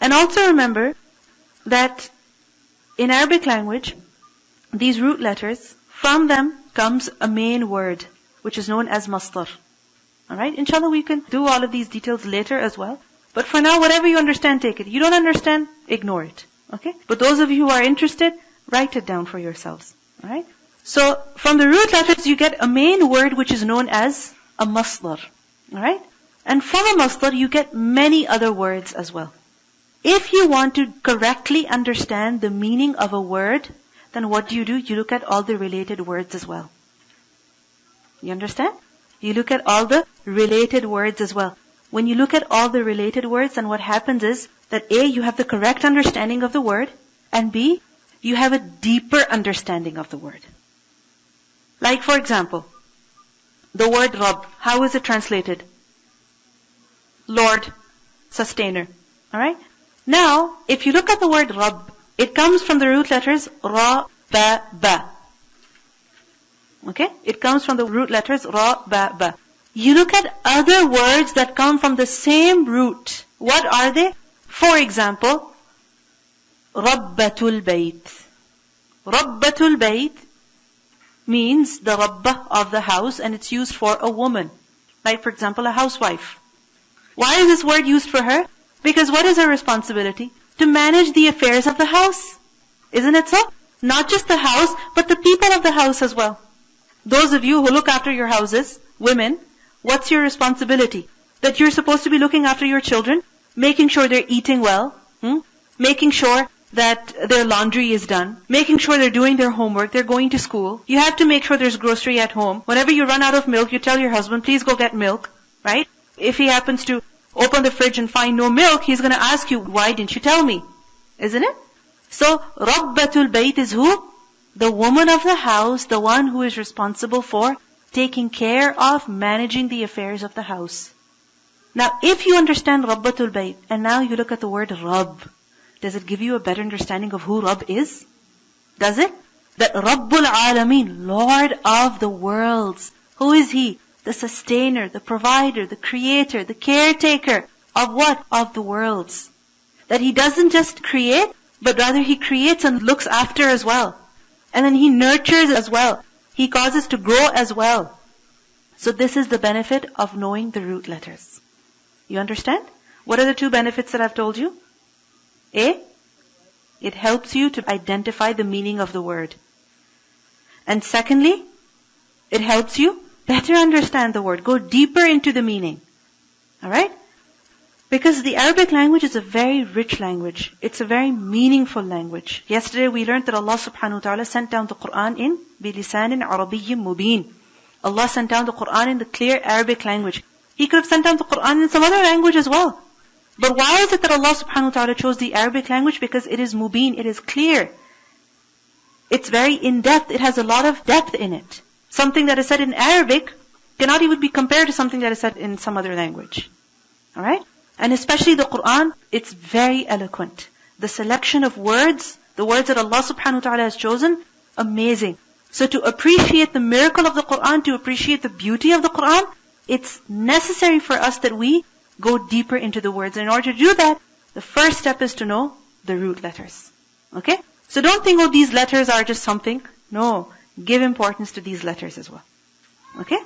And also remember that in Arabic language, these root letters, from them comes a main word, which is known as masdar. Alright? Inshallah, we can do all of these details later as well. But for now, whatever you understand, take it. You don't understand, ignore it. Okay? But those of you who are interested, write it down for yourselves. Alright? So, from the root letters, you get a main word which is known as a masdar. Alright? And from a masdar, you get many other words as well. If you want to correctly understand the meaning of a word, then what do? You look at all the related words as well. You understand? You look at all the related words as well. When you look at all the related words, then what happens is that A, you have the correct understanding of the word, and B, you have a deeper understanding of the word. Like for example, the word Rabb, how is it translated? Lord, sustainer. Alright? Now, if you look at the word Rabb, it comes from the root letters Ra, Ba, Ba. Okay? It comes from the root letters Ra, Ba, Ba. You look at other words that come from the same root. What are they? For example, Rabbatul Bayt. Rabbatul Bayt means the Rabbah of the house, and it's used for a woman. Like for example, a housewife. Why is this word used for her? Because what is her responsibility? To manage the affairs of the house. Isn't it so? Not just the house, but the people of the house as well. Those of you who look after your houses, women, what's your responsibility? That you're supposed to be looking after your children, making sure they're eating well, making sure that their laundry is done, making sure they're doing their homework, they're going to school. You have to make sure there's grocery at home. Whenever you run out of milk, you tell your husband, please go get milk, right? If he happens to open the fridge and find no milk, he's going to ask you, why didn't you tell me? Isn't it? So, Rabbatul Bayt is who? The woman of the house, the one who is responsible for taking care of managing the affairs of the house. Now, if you understand Rabbatul Bayt, and now you look at the word Rabb, does it give you a better understanding of who Rabb is? Does it? That Rabbul Alameen, Lord of the worlds. Who is He? The sustainer, the provider, the creator, the caretaker of what? Of the worlds. That He doesn't just create, but rather He creates and looks after as well. And then He nurtures as well. He causes to grow as well. So this is the benefit of knowing the root letters. You understand? What are the two benefits that I've told you? A, it helps you to identify the meaning of the word. And secondly, it helps you better understand the word, go deeper into the meaning. Alright? Because the Arabic language is a very rich language. It's a very meaningful language. Yesterday we learned that Allah subhanahu wa ta'ala sent down the Quran in bilisanin arabiyyin mubin. Allah sent down the Quran in the clear Arabic language. He could have sent down the Quran in some other language as well. But why is it that Allah subhanahu wa ta'ala chose the Arabic language? Because it is mubin, it is clear. It's very in-depth, it has a lot of depth in it. Something that is said in Arabic cannot even be compared to something that is said in some other language. Alright? And especially the Quran, it's very eloquent. The selection of words, the words that Allah subhanahu wa ta'ala has chosen, amazing. So to appreciate the miracle of the Quran, to appreciate the beauty of the Quran, it's necessary for us that we go deeper into the words. And in order to do that, the first step is to know the root letters. Okay? So don't think, oh, these letters are just something. No. Give importance to these letters as well. Okay?